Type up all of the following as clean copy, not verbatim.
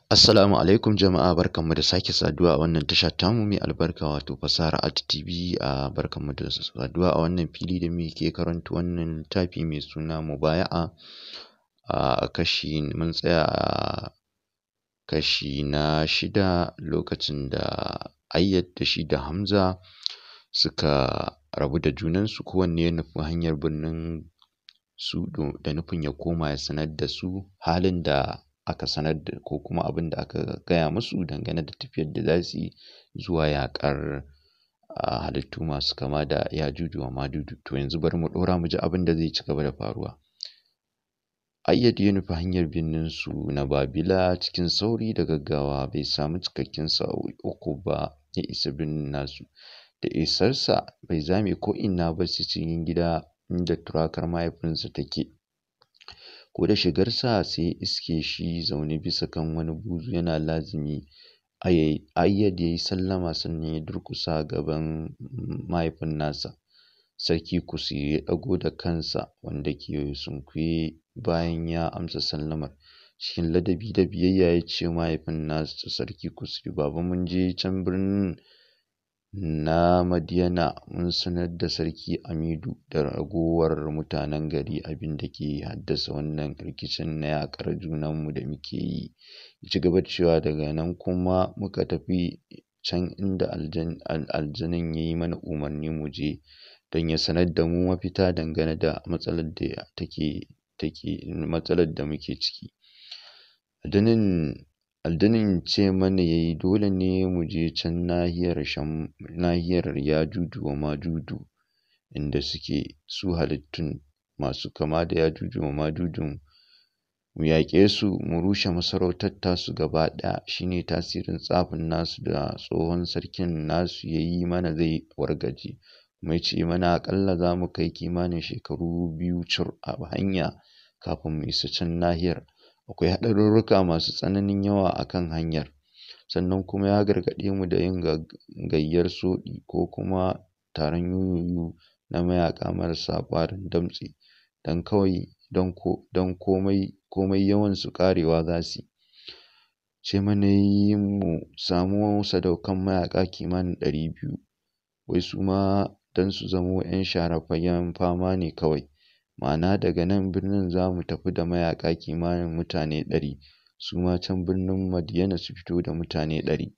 Assalamu alaikum jama'a, barkanmu da sake saduwa a wannan tasha tamu mai albarka wato Fasahar Art TV. Barkanmu da saduwa a wannan fili da muke karanta wannan littafi mai suna Mubaya'a. Mun tsaya a kashi na 6 lokacin da Ayyad da shi da Hamza suka rabu da junansu, kowanne ya nufi hanyar birnin su da nufin ya koma ya sanar da su halin da aka sanar da ko kuma abin da aka gaya musu dangane da tafiyar da za su yi zuwa yaƙar halittu masu kama da Yajuju wa Majuju. To yanzu bari mu ɗora mu ji abin da zai ci gaba da faruwa. Ayyad ya nufi hanyar birnin su na Babila cikin sauri da gaggawa, bai samu cikakken sa'o'i 3 ba ya isa birnin nasu. Da isarsa bai zame ko ina ba sai cikin gida inda turakar mahaifinsa take. Ko da shigarsa sai ya iske shi zaune bisa kan wani buzu yana lazimi. Ayyad ya yi sallama sannan ya durƙusa gaban mahaifin nasa. Sarki Kusri ya ɗago da kansa wanda ke sunkuye bayan ya amsa sallamar. Cikin ladabi da biyayya ya ce mahaifin nasa, Sarki Kusri, Baba, mun je can birnin na Madiyana mun sanar da Sarki Amidu da ragowar mutanen gari abin da ke haddasa wannan rikicin na yaƙar junanmu da muke yi. Ya ci gaba da cewa daga nan kuma muka tafi can inda aljanin ya yi mana umarni mu je don ya sanar da mu mafita dangane da matsalar da muke ciki. Aljanin ce mana ya yi dole ne mu je can nahiyar Yajuju wa Majuju inda suke su halittun masu kama da Yajuju wa Majujun, mu yaƙe su mu rushe masarautar tasu gaba ɗaya. Shine tasirin tsafin nasu da tsohon sarkin nasu ya yi mana zai wargaje. Kuma ya ce mana aƙalla za mu kai kimanin shekaru 2 cur a hanya kafin mu isa can nahiyar. Akwai haɗarurruka masu tsananin yawa a kan hanyar. Sannan kuma ya gargaɗe mu da yin gayyar soɗi ko kuma taron yuyuyu na mayaƙa marasa ƙwarin damtse don komai yawansu ƙarewa za su yi. Ce mana yi mu samu sadaukan mayaƙa kimanin 200, wai su ma don su zamo 'yan share fagen fama ne kawai. Ma'ana daga nan birnin za mu tafi da mayaƙa kimanin mutane 100, su ma can birnin Madiyana su fito da mutane 100.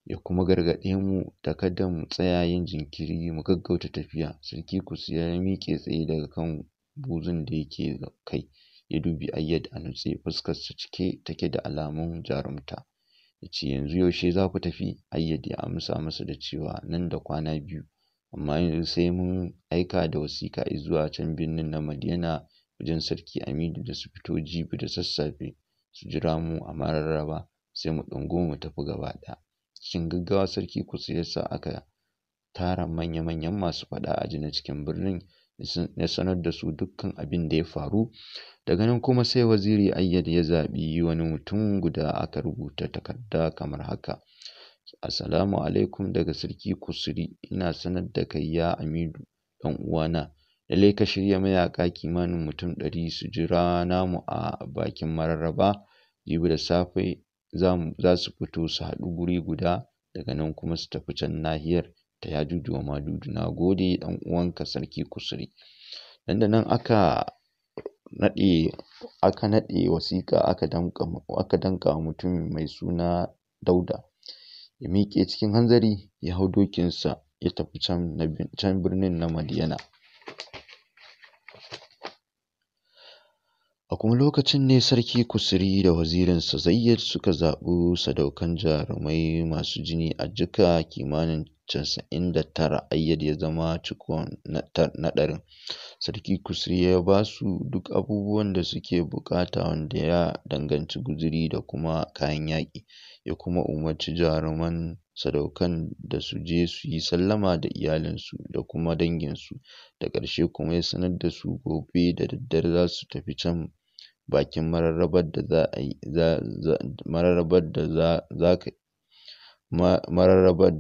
Ya kuma gargaɗe mu da kada mu tsaya yin jinkiri mu gaggauta tafiya. Sarki Kusri ya miƙe tsaye daga kan buzun da yake kai, ya dubi Ayyad a nutse, fuskarsa cike take da alamun jarumta. Ya ce, yanzu yaushe za ku tafi? Ayyad ya amsa masa da cewa nan da kwana 2, amma yanzu sai mun aika da wasiƙa zuwa can birnin na Madiyana wajen Sarki Amidu da su fito jibi da sassafe su jira mu a mararraba, sai mu ɗunguma mu tafi gaba ɗaya. Cikin gaggawa Sarki Kusri ya sa aka tara manya-manyan masu faɗa a ji na cikin birnin, ya sanar da su dukkan abin da ya faru. Daga nan kuma sai Waziri Ayyad ya zaɓi wani mutum guda, aka rubuta takarda kamar haka: Assalamu alaikum daga Sarki Kusri, ina sanar da kai ya Amidu ɗan uwana, lallai ka shirya mayaƙa kimanin mutum 100 su jira namu a bakin mararraba. Jibi da safe za su fito su haɗu guri guda, daga nan kuma su tafi can nahiyar ta Yajuju wa Majuju. Na gode ɗan uwanka Sarki Kusri. Nan da nan aka naɗe wasiƙa aka danƙa wa mutumin mai suna Dauda. Ya miƙe cikin hanzari ya hau dokinsa ya tafi can birnin na Madiyana. A kuma lokacin ne Sarki Kusri da wazirinsa Zayyad suka zaɓi sadaukan jarumai masu jini a jika kimanin 99. Ayyad ya zama cikon na 100. Sarki Kusri ya ba su duk abubuwan da suke buƙata wanda ya danganci guzuri da kuma kayan yaƙi. Ya kuma umarci jaruman sadaukan da su je su yi sallama da iyalinsu da kuma danginsu. Da ƙarshe kuma ya sanar da su gobe da daddare za su tafi can bakin mararrabar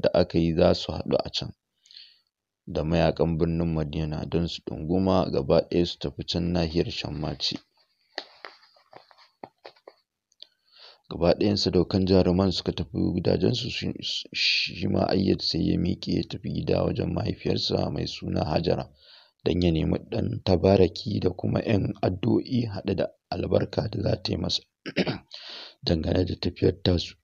da aka yi za su haɗu a can da mayaƙan birnin Madiyana don su ɗunguma gaba ɗaya su tafi can nahiyar Shammaci. Gaba ɗayan sadaukan jaruman suka tafi gidajensu, shi ma Ayyad sai ya miƙe ya tafi gida wajen mahaifiyarsa mai suna Hajara don ya nemi ɗan tabaraki da kuma 'yan addu'o'i haɗe da albarka da za ta yi masa dangane da tafiyar tasu.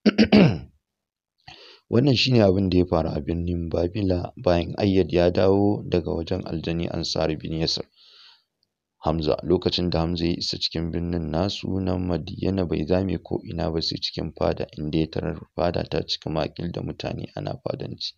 Wannan shine abin da ya faru a birnin Babila bayan Ayyad ya dawo daga wajen aljani Ansar bin Yasir. Hamza, lokacin da Hamza ya isa cikin birnin nasu na Madiyana bai zame ko ina ba sai cikin fada, inda ya tarar fada ta cika makil da mutane ana fadanci.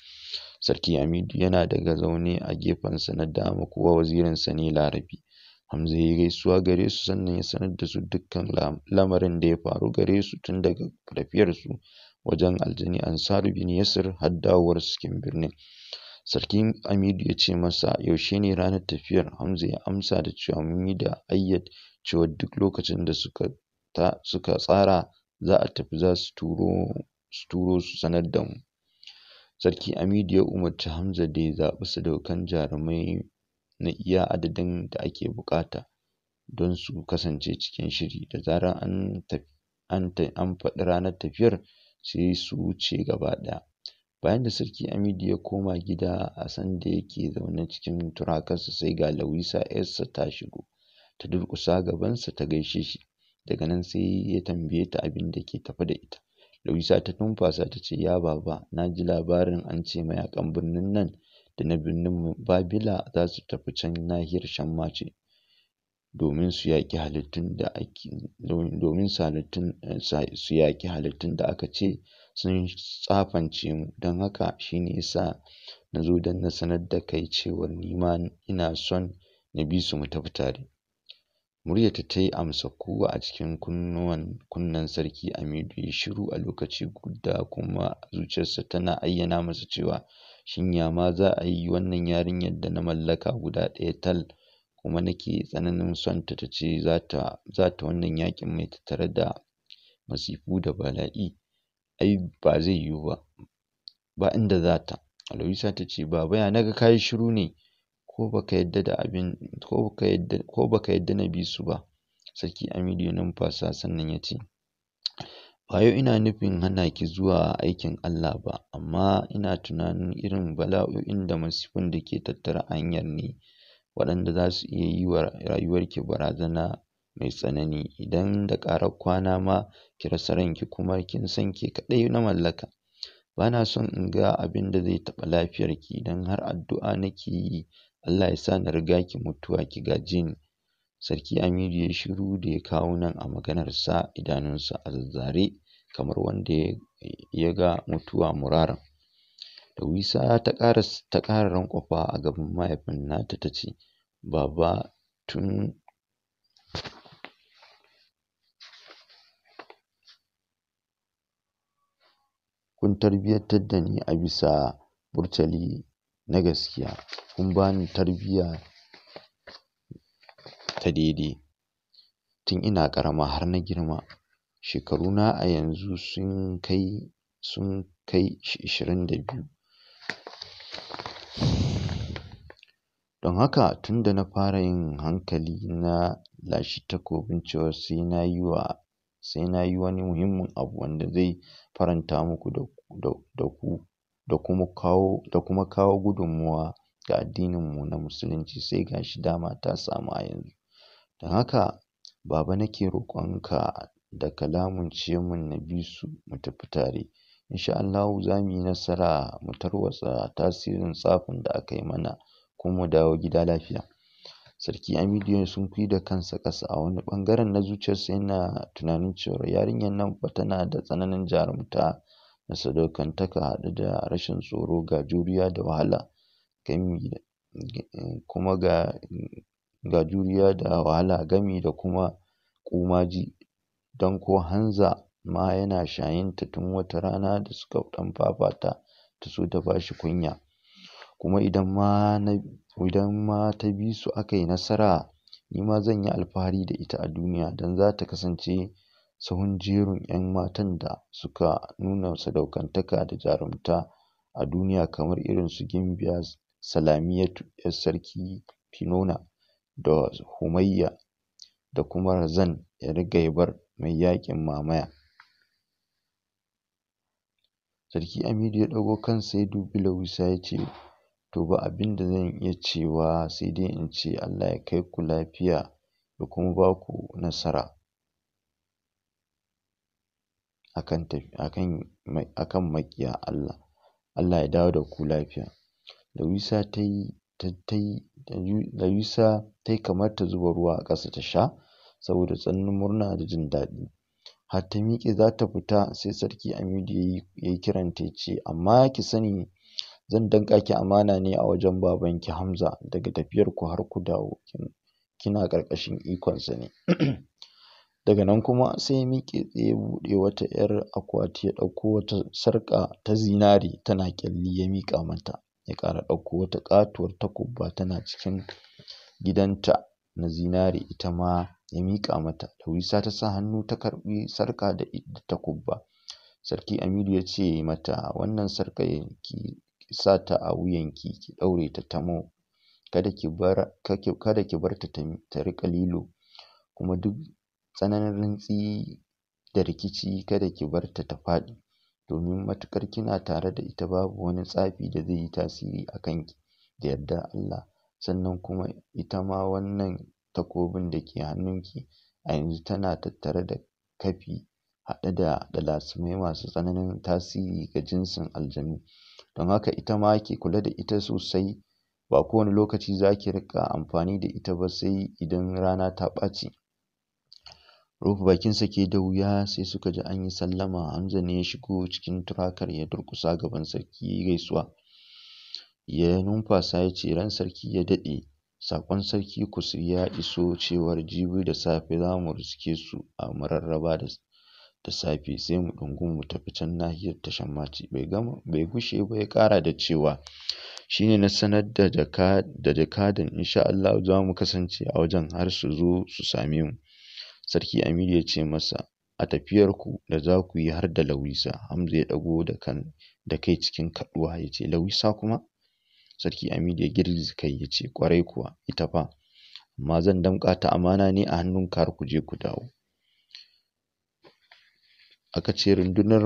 Sarki Hamidu yana daga zaune a gefensa na dama kuwa wazirinsa ne Larabi. Hamza ya gaisuwa gare su sannan ya sanar da su dukkan lamarin da ya faru gare su tun daga tafiyarsu wajen aljani Ansar bin Yasir har dawowar cikin birnin. Sarki Hamidu ya ce masa yaushe ne ranar tafiyar. Hamza ya amsa da cewa mun yi da Ayyad cewa duk lokacin da suka tsara za a tafi za su turo su sanar da mu. Sarki Hamidu ya umarci Hamza da ya zaɓi sadaukan jarumai na iya adadin da ake buƙata don su kasance cikin shiri, da zarar an faɗi ranar tafiyar sai su wuce gaba ɗaya. Bayan da Sarki Hamidu ya koma gida a sanda yake zaune cikin turakarsa sai ga Lawisa 'yarsa ta shigo, ta durƙusa gabansa ta gaishe shi. Daga nan sai ya tambaye ta abin da ke tafe da ita. Lawisa ta numfasa ta ce, ya baba, na ji labarin an ce mayakan birnin nan da na birnin Babila za su tafi can nahiyar Shammace domin su yaƙi halittun da aka ce sun tsafance mu. Don haka shi ne yasa na zo don na sanar da kai cewar ni ma ina son na bi su mu tafi tare. Muryarta ta yi amsa kuwa a cikin kunnen Sarki Hamidu ya shiru a lokaci guda, kuma zuciyarsa tana ayyana masa cewa shin ya ma za a yi wannan yarinyar da na mallaka guda ɗaya tal kuma nake tsananin son ta ce za ta wannan yaƙin mai tattare da masifu da bala'i. Ai ba zai yiwu ba inda za ta. Lawisa ta ce, baba ya naga kayi shiru ne, ko baka yadda na bi su ba. Sarki Hamidu ya numfasa sannan ya ce, ba yau ina nufin hana ki zuwa aikin Allah ba, amma ina tunanin irin bala'o'in da masifun da ke tattare a hanyar ne waɗanda za su iya yi wa rayuwarki barazana mai tsanani. Idan da ƙarar kwana ma ki rasa ranki, kuma kin san ke kaɗai na mallaka. Ba na son in ga abin da zai taɓa lafiyarki, don har addu'a nake yi Allah ya sa na riga ki mutuwa ki gaje ni. Sarki Hamidu ya shiru da ya kawo nan a maganarsa, idanunsa a zazzare kamar wanda ya ga mutuwa muraran. Lawisa ta ƙara rankwafa a gaban mahaifin nata ta ce, baba, kun tarbiyyantar da ni a bisa burtali na gaskiya. Kun ba ni tarbiyya ta daidai tun ina ƙarama har na girma. Shekaruna a yanzu sun kai 22. Don haka tun da na fara yin hankali na lashi takobin cewa sai na yi wani muhimmin abu wanda zai faranta muku da kuma kawo gudunmawa ga addininmu na Musulunci, sai ga shi dama ta samu a yanzu. Don haka baba, nake roƙonka da ka lamunce min na bi su mu tafi tare. Insha Allahu za mu yi nasara mu tarwatsa tasirin tsafin da aka yi mana kuma mu dawo gida lafiya. Sarki Hamidu ya sunkuyar da kansa ƙasa, a wani ɓangaren na zuciyarsa yana tunanin cewa yarinyar nan fa tana da tsananin jarumta da sadaukantaka haɗe da rashin tsoro, ga juriya da wahala gami da kuma ƙumaji. Don ko Hanza ma yana shayinta tun wata rana da suka ɗan fafata ta so ta ba shi kunya. Kuma idan ma ta bi su aka yi nasara, ni ma zan yi alfahari da ita a duniya, don za ta kasance sahun jerin 'yan matan da suka nuna sadaukantaka da jarumta a duniya, kamar irin su Gimbiya Salamiyatu 'yar Sarki Finona, da Humayya, da kuma Razan 'yar Gaibar mai yaƙin mamaya. Sarki Amidu ya ɗago kansa ya dubi Lawisa ya ce, to ba abin da zan iya cewa sai dai in ce Allah ya kai ku lafiya ya kuma ba ku nasara akan maƙiya Allah. Allah ya dawo da ku lafiya. Lawisa ta yi kamar ta zuba ruwa a ƙasa ta sha saboda tsananin murna da jin daɗi. Har ta miƙe za ta fita sai Sarki Amidu ya yi kiranta ya ce, amma ki sani zan danƙa ki amana ne a wajen babanki Hamza, daga tafiyarku har ku dawo kina ƙarƙashin ikonsa ne. Daga nan kuma sai ya miƙe tsaye ya buɗe wata 'yar akwati ya ɗauko wata sarƙa ta zinare tana ƙyalli ya miƙa mata. Ya ƙara ɗauko wata ƙatuwar takubba tana cikin gidanta na zinare ita ma ya miƙa mata. Lawisa ta sa hannu ta karɓi sarƙa da takubba. Sarki Amidu ya ce mata, wannan sarƙar ki sa ta a wuyanki ki ɗaure ta tamo, kada ki bar ta ta riƙa lilo, kuma duk tsananin rintsi da rikici kada ki bar ta ta faɗi, domin matuƙar kina tare da ita babu wani tsafi da zai yi tasiri a kanki da yardar Allah. Sannan kuma ita ma wannan takobin da ke hannunki a yanzu tana tattare da kafi haɗe da ɗalasimai masu tsananin tasiri ga jinsin aljanu. Don haka ita ma ki kula da ita sosai, ba kowane lokaci za ki riƙa amfani da ita ba sai idan rana ta ɓaci. Rufe bakinsa ke da wuya sai suka ji an yi sallama. Hamza ne ya shigo cikin turakar ya durƙusa gaban sarki ya yi gaisuwa. Ya numfasa ya ce, ran sarki ya daɗe, saƙon sarki Kusur ya iso cewar jibi da safe za mu riske su a Mararraba da safe sai mu ɗunguma mu tafi can nahiyar Tashan Mati. Bai gushe ba ya ƙara da cewa shi ne na sanar da jakadan insha Allah za mu kasance a wajen har su zo su same mu. Sarki Amidu ya ce masa, a tafiyarku da za ku yi har da Lawisa. Hamza ya ɗago da kai cikin kaɗuwa ya ce, Lawisa kuma? Sarki Amidu ya girgiza kai ya ce, ƙwarai kuwa, ita fa, amma zan damƙa ta amana ne a hannunka har ku je ku dawo. Aka ce rundunar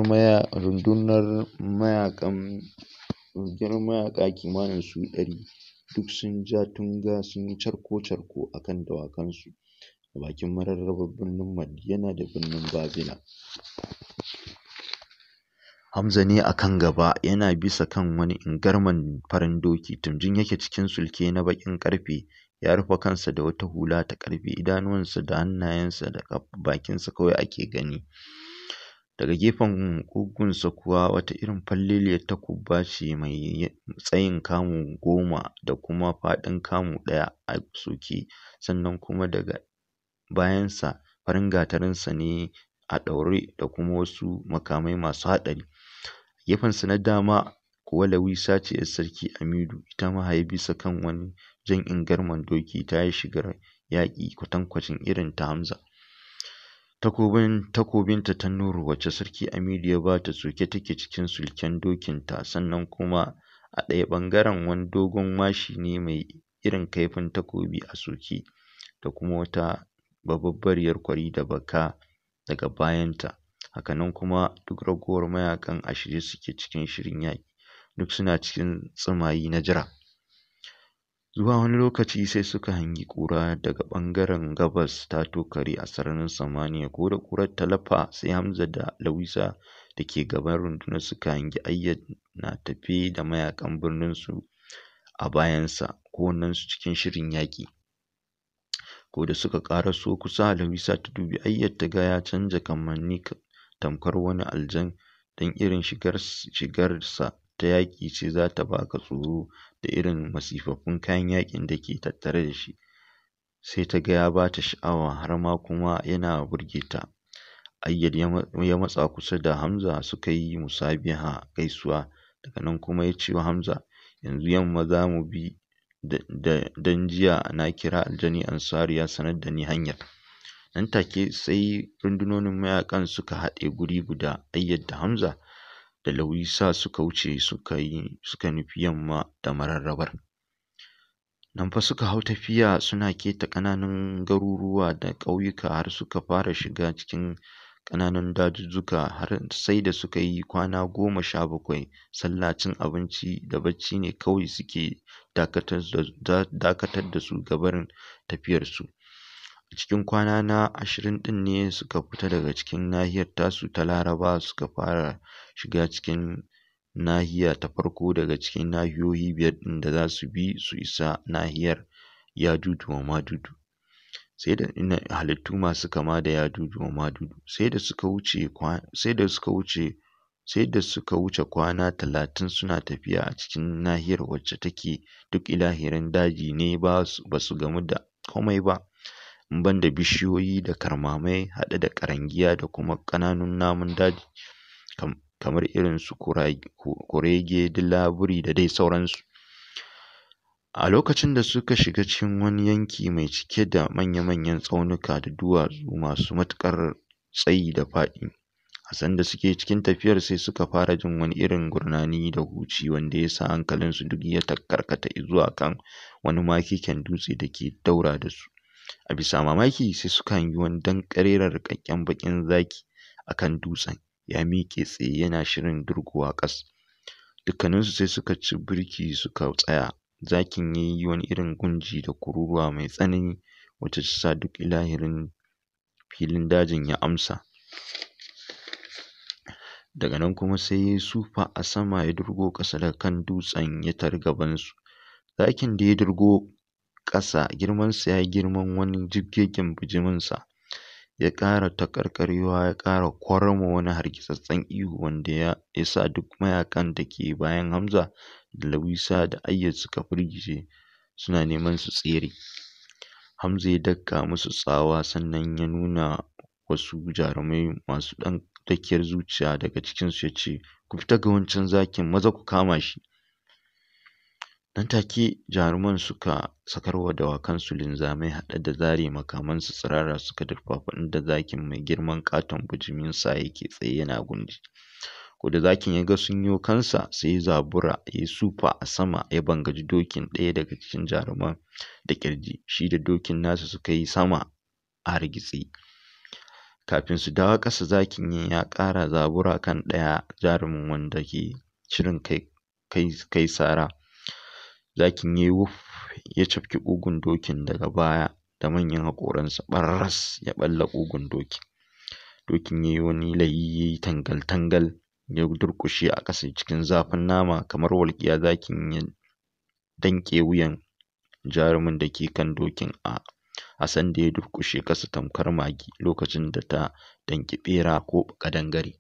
mayaƙa kimanin su 100 duk sun ja tunga sun yi carko-carko a kan dawakansu a bakin mararrabar birnin Madiyana da birnin Babila. Hamza ne a kan gaba yana bisa kan wani ingarman farin doki, tunjin yake cikin sulke na baƙin ƙarfe, ya rufe kansa da wata hula ta ƙarfe, idanuwansa da hannayensa da bakinsa kawai ake gani. Daga gefen ƙugunsa kuwa wata irin falleliyar takubba ce mai tsayin kamu 10 da kuma faɗin kamu 1 a soke, sannan kuma daga bayansa farin gatarinsa ne a ɗaure da kuma wasu makamai masu haɗari. Gefensa na dama kuwa Lawisa ce 'yar Sarki Amidu, ita ma haye bisa kan wani jan ingarman doki ta yi shigar yaƙi kwatankwacin irin ta Hamza. Takobinta ta Nuru wacce Sarki Amidu ya ba ta soke take cikin sulken dokinta, sannan kuma a ɗaya ɓangaren wani dogon mashi ne mai irin kaifin takobi a soke, da kuma wata babbariyar kwari da baka daga bayanta. Hakanan kuma duk ragowar mayaƙan a shirye suke cikin shirin yaƙi, duk suna cikin tsimayi na jira. Zuwa wani lokaci sai suka hangi ƙura daga ɓangaren gabas ta tokare a sararin samaniya. Ko da ƙurar ta lafa sai Hamza da Lawisa da ke gaban rundunar suka hangi Ayyad na tafe da mayaƙan birninsu a bayansa, kowannensu cikin shirin yaƙi. Ko da suka ƙaraso kusa, Lawisa ta dubi Ayyad ta ga ya canja kamanni tamkar wani aljan, don irin shigarsa ta yaƙi ce za ta baka tsoro da irin masifaffun kayan yaƙin da ke tattare da shi. Sai ta ga ya ba ta sha'awa har ma kuma yana burge ta. Ayyad ya matsa kusa da Hamza suka yi musabiha gaisuwa. Daga nan kuma ya ce wa Hamza, yanzu yamma za mu bi dan jiya na kira aljani Ansari ya sanar da ni hanyar. Nan take sai rundunonin mayaƙan suka haɗe guri guda. Ayyad da Hamza da Lawisa suka wuce suka nufi yamma da Mararrabar. Nan fa suka hau tafiya suna keta ƙananan garuruwa da ƙauyuka har suka fara shiga cikin ƙananan dajujjuka har sai da suka yi kwana 17 sallah, cin abinci da bacci ne kawai suke dakatar da su ga barin tafiyarsu. A cikin kwana na 20 ɗin ne suka fita daga cikin nahiyar tasu ta Larabawa suka fara shiga cikin nahiya ta farko daga cikin nahiyoyi 5 ɗin da za su bi su isa nahiyar Yajuju wa Majuju. Sai da halittu masu kama da Yajuju wa Majuju sai da suka wuce kwana 30 suna tafiya a cikin nahiyar wacce take duk ilahirin daji ne ba su gamu da komai ba in ban da bishiyoyi da karmamai haɗe da ƙarangiya da kuma ƙananun namun daji kamar irin su kurege, dila, biri da dai sauransu. A lokacin da suka shiga cikin wani yanki mai cike da manya-manyan tsaunuka da duwatsu masu matuƙar tsayi da faɗi, a sanda suke cikin tafiyar sai suka fara jin wani irin gurnani da huci wanda ya sa hankalinsu duk ya karkata zuwa kan wani makiken dutse da ke daura da su. A bisa mamaki sai suka hangi wani danƙareren riƙaƙƙen baƙin zaki a kan dutsen ya miƙe tsaye yana shirin durƙuwa ƙasa. Dukkaninsu sai suka ci birki suka tsaya. Zakin ya yi wani irin gunji da kururuwa mai tsanani wacce ta sa duk ilahirin filin dajin ya amsa. Daga nan kuma sai ya yi sufa a sama ya durgo ƙasa daga kan dutsen ya tari gabansu. Zakin da ya durgo ƙasa girmansa ya yi girman wani jibgegen bijiminsa. Ya ƙara taƙarƙarewa ya ƙara kwarma wani hargitsattsen ihu wanda ya sa duk mayakan da ke bayan Hamza da Lawisa da Ayyad suka firgice suna neman su tsere. Hamza ya daka musu tsawa sannan ya nuna wasu jarumai masu ɗan dakiyar zuciya daga cikinsu ya ce, "Ku fita ga wancan zakin maza ku kama shi." Nan take jaruman suka sakarwa dawakansu linzamai haɗe da zare makamansu tsirara suka durfafa inda zakin mai girman ƙaton bijiminsa yake tsaye yana gunji. Ko da zakin ya ga sun yo kansa sai ya zabura ya sufa a sama ya bangaji dokin ɗaya daga cikin jaruman da ƙirji, shi da dokin nasa suka yi sama a hargitse. Kafin su dawo ƙasa zakin ya ƙara zabura kan ɗaya jarumin wanda ke shirin kai sara. Zakin ya yi wuf ya cafke ƙugun dokin daga baya da manyan haƙoransa ɓarras ya ɓalla ƙugun dokin. Dokin ya yi wani layi ya yi tangal-tangal ya durƙushe a ƙasa cikin zafin nama kamar walƙiya. Zakin ya danƙe wuyan jarumin da ke kan dokin a sanda ya durƙushe ƙasa tamkar mage lokacin da ta danƙi ɓera ko ƙadangare.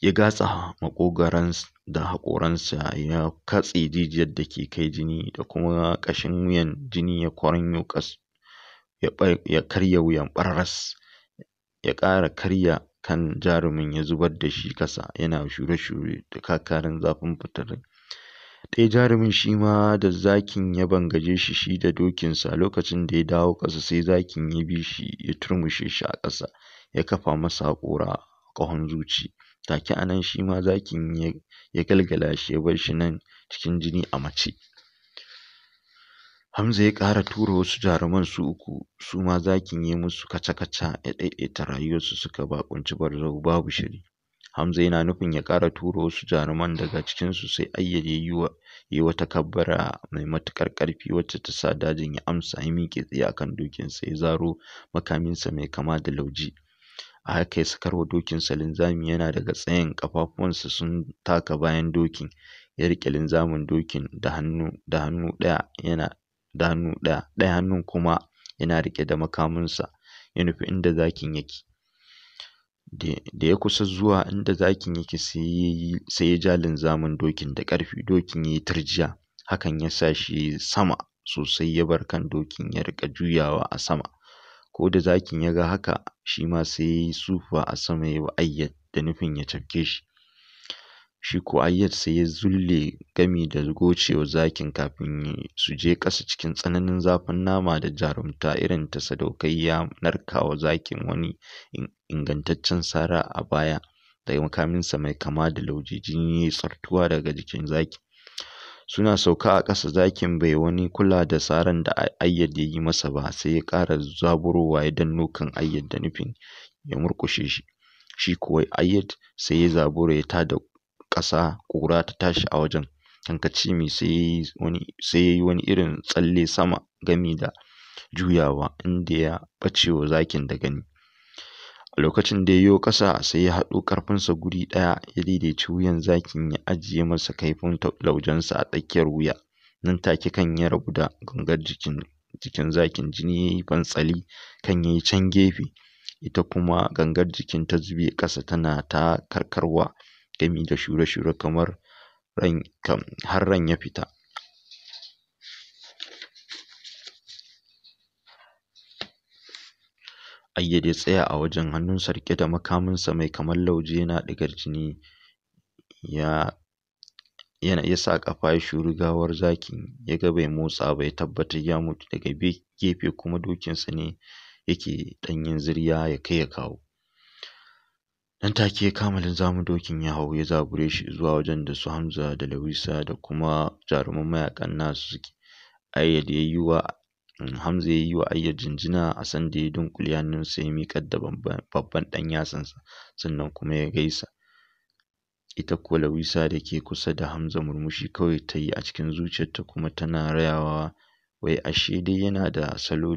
Ya gatsa maƙogwaron da haƙoransa ya katse jijiyar da ke kai jini da kuma ƙashin wuyan, jini ya kwaranyo ƙasa ya karya wuyan ɓarras. Ya ƙara karya kan jarumin ya zubar da shi ƙasa yana shure-shure da kakarin zafin fitar rai. Ɗaya jarumin shi ma da zakin ya bangaje shi da dokinsa. Lokacin da ya dawo ƙasa sai zakin ya bi shi ya turmushe shi a ƙasa ya kafa masa haƙora a ƙahon zuci. Take a nan shi ma zakin ya galgala shi ya bar shi nan cikin jini a mace. Hamza ya ƙara tura wasu jaruman su uku su ma zakin ya yi musu kaca-kaca ya ɗaiɗaita rayuwarsu suka baƙunci barzahu babu shiri. Hamza yana nufin ya ƙara tura wasu jaruman daga cikinsu sai Ayyad ya yi wata kabbara mai matuƙar ƙarfi wacce ta sa dajin ya amsa ya miƙe tsaye a kan dokinsa ya zaro makaminsa mai kama da lauje. A haka ya sakarwa dokinsa linzami yana daga tsayin ƙafafuwansa sun taka bayan dokin. Ya riƙe linzamin dokin da hannu ɗaya ɗaya hannun kuma yana riƙe da makaminsa ya nufi inda zakin yake. Da ya kusa zuwa inda zakin yake sai ya ja linzamin dokin da ƙarfi. Dokin ya yi turjiya, hakan ya sa shi sama sosai ya bar kan dokin ya riƙa juyawa a sama. Ko da zakin ya ga haka shi ma sai ya yi sufa a sama ya yi wa Ayyad da nufin ya cafke shi. Shi ko Ayyad sai ya zulle gami da gocewa zakin kafin su je ƙasa cikin tsananin zafin nama da jarumta irin ta sadaukai ya narkawa zakin wani ingantaccen sara a baya da makaminsa mai kama da lauje. Jini ya yi tsartuwa daga jikin zakin. Suna sauka a ƙasa zakin bai wani kula da saran da Ayyad ya yi masa ba sai ya ƙara zaburowa ya danno kan Ayyad da nufin ya murƙushe shi. Shi kuwa Ayyad sai ya zabura ya tada ƙasa, ƙura ta tashi a wajen. Kankacimi sai ya yi wani irin tsalle sama gami da juyawa inda ya ɓacewa zakin da gani. A lokacin da ya yo ƙasa sai ya haɗo ƙarfinsa guri ɗaya ya daidaici wuyan zakin ya ajiye masa kaifin laujensa a tsakiyar wuya. Nan take kan ya rabu da gangar jikin zakin, jini ya yi fantsali, kan ya yi can gefe, ita kuma gangar jikin ta zube ƙasa tana ta karkarwa gami da shure-shure kamar har ran ya fita. Ayyad ya tsaya a wajen, hannunsa riƙe da makaminsa mai kamar lauje yana ɗigar jini. Ya sa ƙafa ya shuri gawar zakin, ya ga bai motsa ba, ya tabbatar ya mutu. Daga gefe kuma dokinsa ne yake ɗan yin zirya ya kai ya kawo. Nan take ya kama linzamin dokin ya hau, ya zabure shi zuwa wajen da su Hamza da Lawisa da kuma jaruman mayaƙan nasu suke. Hamza ya yi wa Ayyad jinjina a sanda ya dunƙule hannunsa ya miƙar da babban ɗan yatsansa, sannan kuma ya gaisa. Ita kuwa Lawisa da ke kusa da Hamza murmushi kawai ta yi a cikin zuciyarta, kuma tana rayawa wai ashe dai yana da salo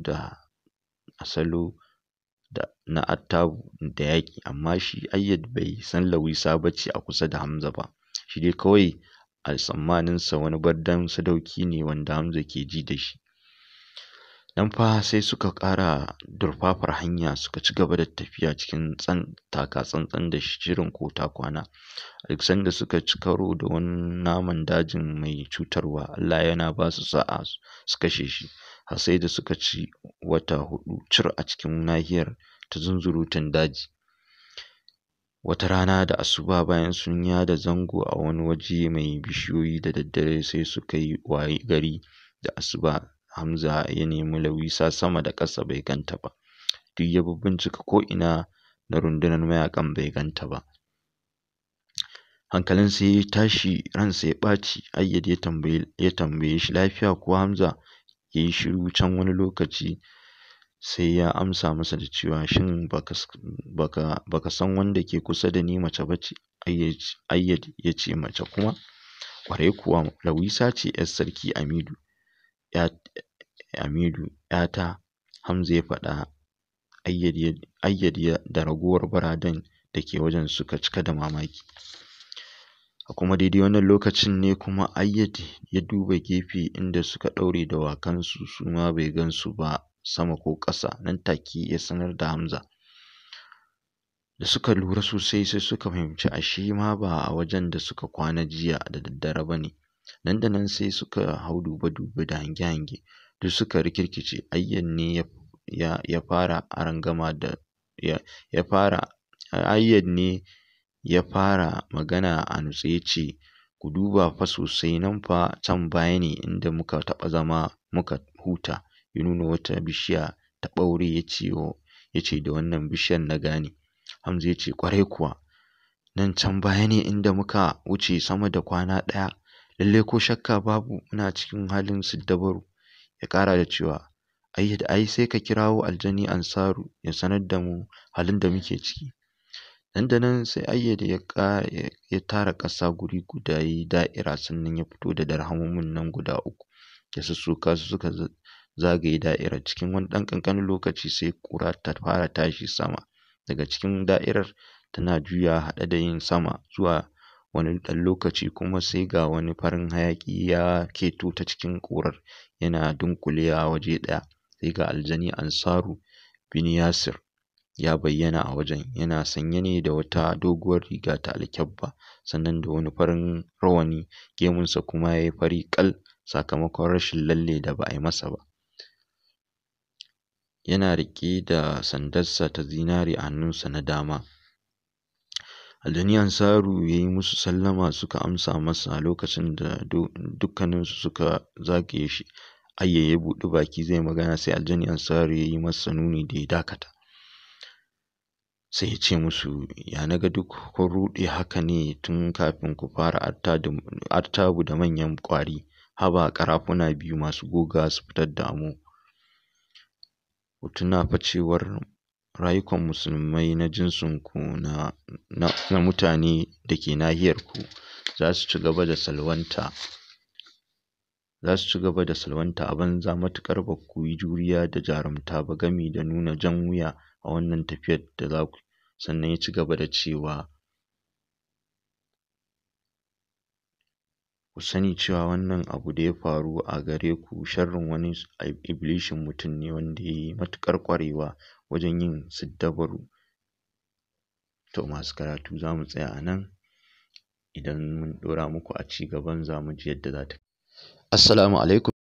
na attabu da yaƙi. Amma shi Ayyad bai san Lawisa ba ce a kusa da Hamza ba. Shi dai kawai a tsammaninsa wani bardan sadauki ne wanda Hamza ke ji da shi. Nan fa sai suka ƙara durfafar hanya, suka ci gaba da tafiya cikin taka tsantsan da shirin ko ta kwana. A duk sanda suka ci karo da wani naman dajin mai cutarwa, Allah yana ba su sa'a su kashe shi. Har sai da suka ci wata 4 cir a cikin nahiyar ta zunzurutun daji. Wata rana da asuba, bayan sun yada zango a wani waje mai bishiyoyi, da daddare sai suka yi waye gari da asuba. Hamza ya nemi Lawisa sama da ƙasa bai ganta ba. Duk ya bincika ko'ina na rundunar mayaƙan bai ganta ba. Hankalinsa ya tashi, ransa ya ɓaci. Ayyad ya tambaye shi lafiya kuwa Hamza? Ya yi shiru can wani lokaci sai ya amsa masa da cewa shin baka san wanda ke kusa da ni mace bace? Ayyad ya ce mace kuma? Ƙwarai kuwa, Lawisa ce 'yar sarki Amidu, 'yata, Hamza ya faɗa. Ayyad da ragowar baradan da ke wajen suka cika da mamaki. A kuma daidai wannan lokacin ne kuma Ayyad ya duba gefe inda suka ɗaure dawakansu, su ma bai gansu ba sama ko ƙasa. Nan take ya sanar da Hamza. Da suka lura sosai sai suka fahimci ashe ma ba a wajen da suka kwana jiya da daddare ba ne. Nan da nan sai suka hau dube-dube da hange-hange, duk suka rikirkice. Ayyad ne ya fara arangama da Ayyad ne ya fara magana a nutse ya ce, ku duba fa sosai, nan fa can baya ne inda muka taɓa zama muka huta. Ya nuna wata bishiya ta ɓaure ya ce da wannan bishiyar na gane. Hamza ya ce ƙwarai kuwa, nan can baya ne inda muka wuce sama da kwana ɗaya. Lallai ko shakka babu muna cikin halin siddabaru. Ya ƙara da cewa Ayyad ai sai ka kirawo aljani Ansaru ya sanar da mu halin da muke ciki. Nan da nan sai Ayyad ya tara ƙasa guri guda, ya yi da'ira, sannan ya fito da darhamomin nan guda 3 ya sussuka su suka zagaye da'irar. Cikin wani ɗan ƙanƙanin lokaci sai ƙura ta fara tashi sama daga cikin da'irar, tana juya haɗe da yin sama. Zuwa wani ɗan lokaci kuma sai ga wani farin hayaƙi ya keto ta cikin ƙurar, yana dunƙulewa waje ɗaya. Sai ga aljani Ansaru bin Yasir ya bayyana a wajen. Yana sanye ne da wata doguwar riga ta alkyabba, sannan da wani farin rawani. Gemunsa kuma ya yi fari ƙal sakamakon rashin lalle da ba a yi masa ba. Yana riƙe da sandarsa ta zinare a hannunsa na dama. Aljani Ansaru ya yi musu sallama, suka amsa masa. Lokacin da dukkaninsu suka zagaye shi, Ayyad ya buɗi baki zai magana, sai aljani Ansaru ya yi masa nuni da ya dakata. Sai ya ce musu, ya naga duk kun ruɗe haka ne tun kafin ku fara artabu da manyan ƙwari. Haba ƙarafuna 2 masu goga su fitar da amo. Ku tuna fa cewar rayukan musulmai na jinsinku na mutane da ke nahiyarku za su ci gaba da salwanta a banza matuƙar ba ku yi juriya da jarumta ba gami da nuna jan wuya a wannan tafiyar da za ku. Sannan ya ci gaba da cewa ku sani cewa wannan abu da ya faru a gare ku sharrin wani iblishin mutum ne wanda ya yi matuƙar ƙwarewa wajen yin siddabaru. To masu karatu za mu tsaya a nan, idan mun ɗora muku a ci gaban za mu ji yadda za ta. Assalamu alaikum.